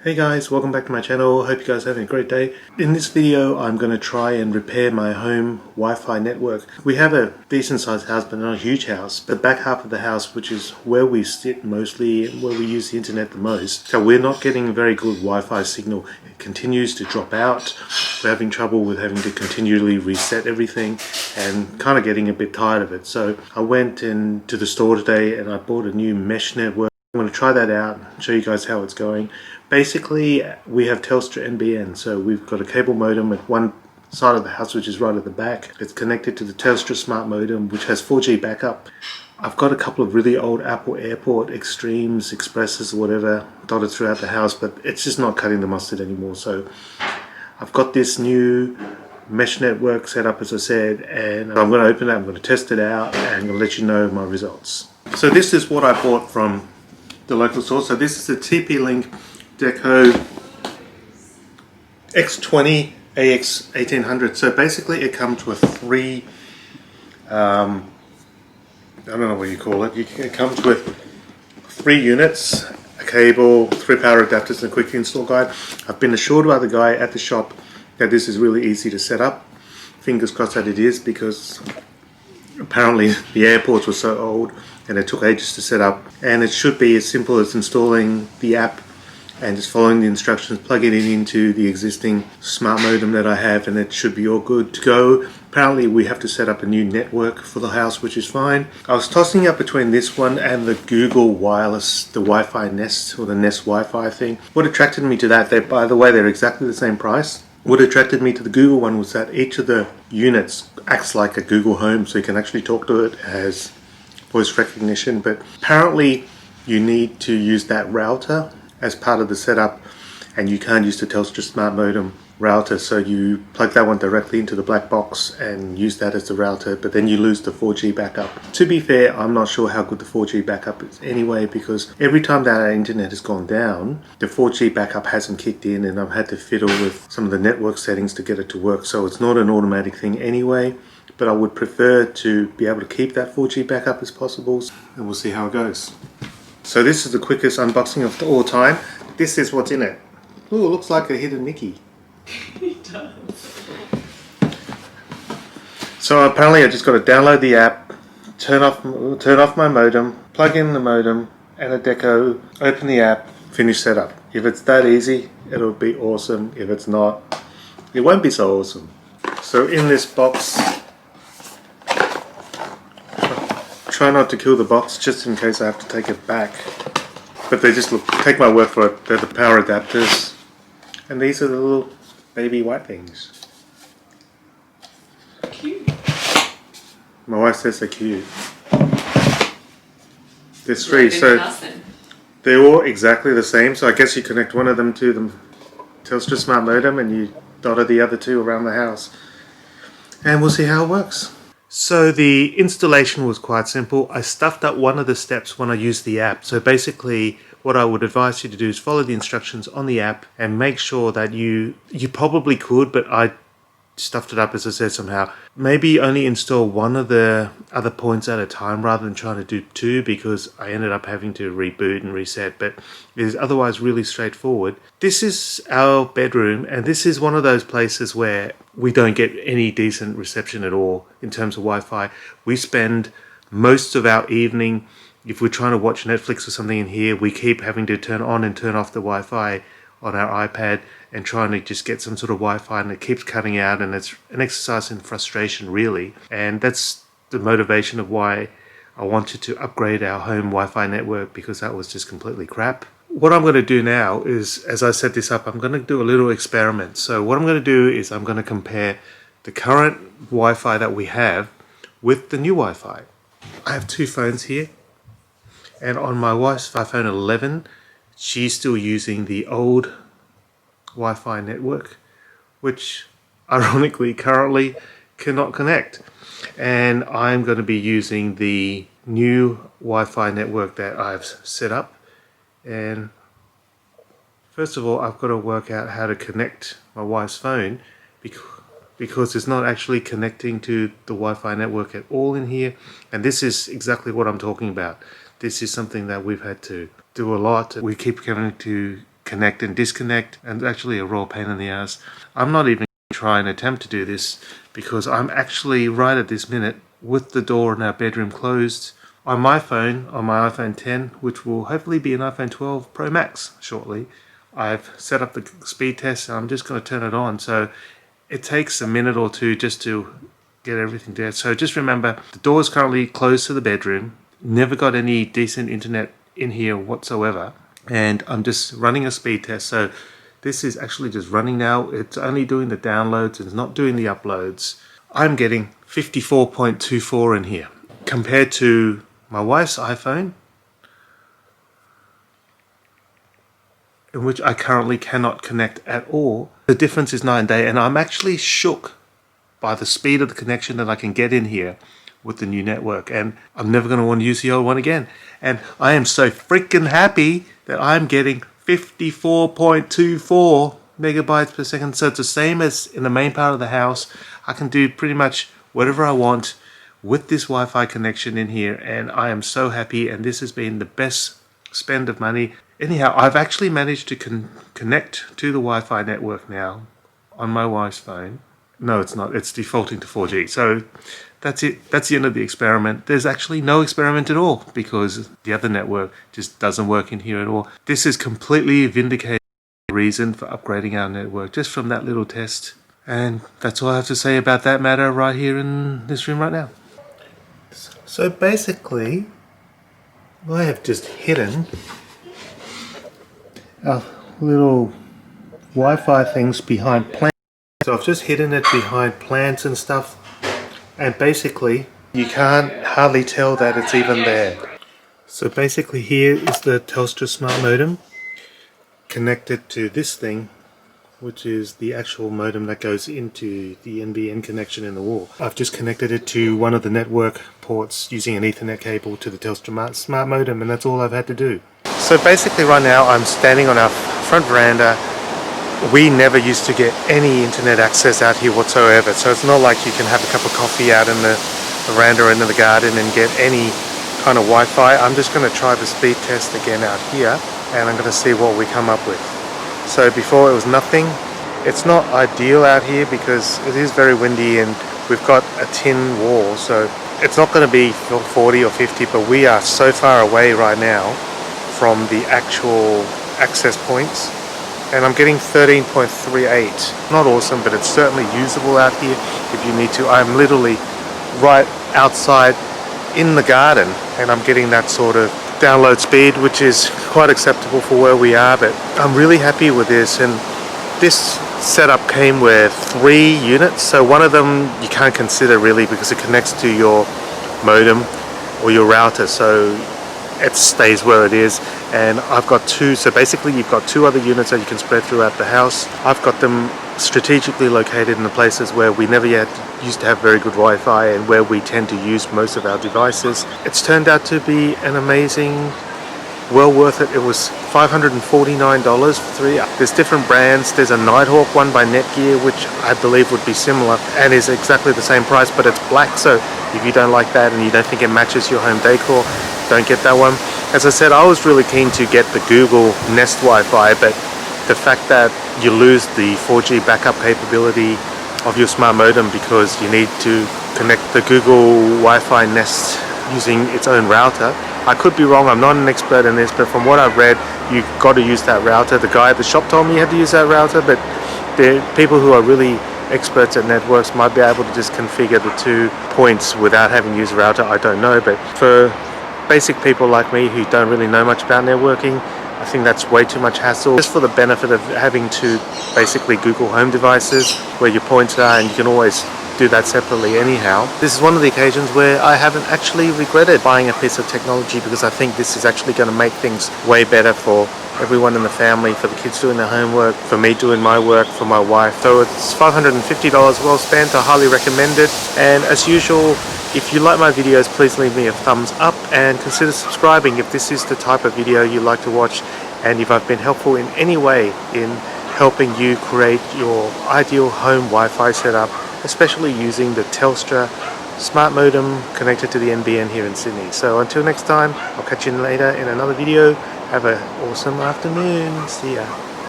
Hey guys, welcome back to my channel. Hope you guys are having a great day. In this video I'm going to try and repair my home Wi-Fi network. We have a decent sized house but not a huge house. The back half of the house, which is where we sit mostly and where we use the internet the most, so we're not getting a very good Wi-Fi signal. It continues to drop out. We're having trouble with having to continually reset everything and kind of getting a bit tired of it. So I went into the store today and I bought a new mesh network. I'm going to try that out and show you guys how it's going. Basically, we have Telstra NBN, so we've got a cable modem at one side of the house, which is right at the back. It's connected to the Telstra Smart Modem, which has 4G backup. I've got a couple of really old Apple Airport Extremes, Expresses, or whatever, dotted throughout the house, but it's just not cutting the mustard anymore. So I've got this new mesh network set up, as I said, and I'm going to open it, I'm going to test it out, and I'm going to let you know my results. So this is what I bought from the local store. So this is a tplink deco X20 AX 1800. So basically it comes with three, I don't know what you call it. It comes with 3 units, a cable, 3 power adapters and a quick install guide. I've been assured by the guy at the shop that this is really easy to set up. Fingers crossed that it is, because apparently the airports were so old and it took ages to set up. And it should be as simple as installing the app and just following the instructions, plugging it into the existing smart modem that I have, and it should be all good to go. Apparently we have to set up a new network for the house, which is fine. I was tossing up between this one and the Google Wireless, the Wi-Fi Nest, or the Nest Wi-Fi thing. What attracted me to that, by the way, they're exactly the same price. What attracted me to the Google one was that each of the units acts like a Google Home, so you can actually talk to it. It has voice recognition, but apparently you need to use that router as part of the setup, and you can't use the Telstra Smart Modem router, so you plug that one directly into the black box and use that as the router, but then you lose the 4G backup. To be fair, I'm not sure how good the 4G backup is anyway, because every time that our internet has gone down, the 4G backup hasn't kicked in, and I've had to fiddle with some of the network settings to get it to work, so it's not an automatic thing anyway. But I would prefer to be able to keep that 4G backup as possible, and we'll see how it goes. So this is the quickest unboxing of all time. This is what's in it. Ooh, it looks like a hidden Mickey. It does. So apparently I just got to download the app, turn off my modem, plug in the modem and a deco, open the app, finish setup. If it's that easy, it'll be awesome. If it's not, it won't be so awesome. So in this box, try not to kill the box just in case I have to take it back. But they just look, take my word for it, they're the power adapters. And these are the little baby white things. Cute. My wife says they're cute. There's 3, so they're all exactly the same. So I guess you connect one of them to the Telstra Smart Modem and you dotted the other 2 around the house. And we'll see how it works. So the installation was quite simple. I stuffed up one of the steps when I used the app. So basically what I would advise you to do is follow the instructions on the app and make sure that you probably could, but I stuffed it up, as I said, somehow. Maybe only install one of the other points at a time rather than trying to do 2, because I ended up having to reboot and reset, but it is otherwise really straightforward. This is our bedroom, and this is one of those places where we don't get any decent reception at all in terms of Wi-Fi. We spend most of our evening, if we're trying to watch Netflix or something in here, we keep having to turn on and turn off the Wi-Fi on our iPad and trying to just get some sort of Wi-Fi, and it keeps cutting out, and it's an exercise in frustration, really. And that's the motivation of why I wanted to upgrade our home Wi-Fi network, because that was just completely crap. What I'm going to do now is, as I set this up, I'm going to do a little experiment. So what I'm going to do is I'm going to compare the current Wi-Fi that we have with the new Wi-Fi. I have 2 phones here, and on my wife's iPhone 11, she's still using the old Wi-Fi network, which ironically currently cannot connect. And I'm going to be using the new Wi-Fi network that I've set up. And first of all, I've got to work out how to connect my wife's phone, because it's not actually connecting to the Wi-Fi network at all in here. And this is exactly what I'm talking about. This is something that we've had to do a lot. We keep having to connect and disconnect, and it's actually a raw pain in the ass. I'm not even going to try and attempt to do this because I'm actually right at this minute with the door in our bedroom closed on my phone, on my iPhone 10, which will hopefully be an iPhone 12 Pro Max shortly. I've set up the speed test and I'm just going to turn it on. So it takes a minute or two just to get everything there. So just remember, the door is currently closed to the bedroom. Never got any decent internet in here whatsoever. And I'm just running a speed test. So this is actually just running now. It's only doing the downloads. It's not doing the uploads. I'm getting 54.24 in here compared to my wife's iPhone, in which I currently cannot connect at all. The difference is night and day, and I'm actually shook by the speed of the connection that I can get in here with the new network, and I'm never going to want to use the old one again. And I am so freaking happy that I'm getting 54.24 megabytes per second. So it's the same as in the main part of the house. I can do pretty much whatever I want with this Wi-Fi connection in here, and I am so happy, and this has been the best spend of money. Anyhow, I've actually managed to connect to the Wi-Fi network now on my wife's phone. No, it's not. It's defaulting to 4G. So that's it. That's the end of the experiment. There's actually no experiment at all because the other network just doesn't work in here at all. This is completely vindicated the reason for upgrading our network just from that little test. And that's all I have to say about that matter right here in this room right now. So basically, I have just hidden our little Wi-Fi things behind plants. So I've just hidden it behind plants and stuff, and basically you can't hardly tell that it's even there. So basically here is the Telstra Smart Modem connected to this thing, which is the actual modem that goes into the NBN connection in the wall. I've just connected it to one of the network ports using an Ethernet cable to the Telstra Smart Modem, and that's all I've had to do. So basically right now I'm standing on our front veranda. We never used to get any internet access out here whatsoever, so it's not like you can have a cup of coffee out in the veranda or in the garden and get any kind of Wi-Fi. I'm just going to try the speed test again out here, and I'm going to see what we come up with. So before it was nothing. It's not ideal out here because it is very windy and we've got a tin wall, so it's not going to be 40 or 50, but we are so far away right now from the actual access points, and I'm getting 13.38. Not awesome, but it's certainly usable out here if you need to. I'm literally right outside in the garden and I'm getting that sort of download speed, which is quite acceptable for where we are. But I'm really happy with this, and this setup came with 3 units, so one of them you can't consider really because it connects to your modem or your router, so it stays where it is. And I've got 2, so basically you've got 2 other units that you can spread throughout the house. I've got them strategically located in the places where we never yet used to have very good Wi-Fi and where we tend to use most of our devices. It's turned out to be an amazing, well worth it. It was $549 for 3. There's different brands. There's a Nighthawk one by Netgear, which I believe would be similar and is exactly the same price, but it's black, so if you don't like that and you don't think it matches your home decor, don't get that one. As I said, I was really keen to get the Google Nest Wi-Fi, but the fact that you lose the 4G backup capability of your smart modem because you need to connect the Google Wi-Fi Nest using its own router. I could be wrong, I'm not an expert in this, but from what I've read, you've got to use that router. The guy at the shop told me you had to use that router, but the people who are really experts at networks might be able to just configure the 2 points without having to use a router. I don't know, but for basic people like me who don't really know much about networking, I think that's way too much hassle. Just for the benefit of having 2 basically Google Home devices where your points are, and you can always do that separately anyhow. This is one of the occasions where I haven't actually regretted buying a piece of technology, because I think this is actually going to make things way better for everyone in the family, for the kids doing their homework, for me doing my work, for my wife. So it's $550 well spent. I highly recommend it. And as usual, if you like my videos, please leave me a thumbs up and consider subscribing if this is the type of video you like to watch, and if I've been helpful in any way in helping you create your ideal home Wi-Fi setup, especially using the Telstra smart modem connected to the NBN here in Sydney. So until next time, I'll catch you later in another video. Have an awesome afternoon. See ya.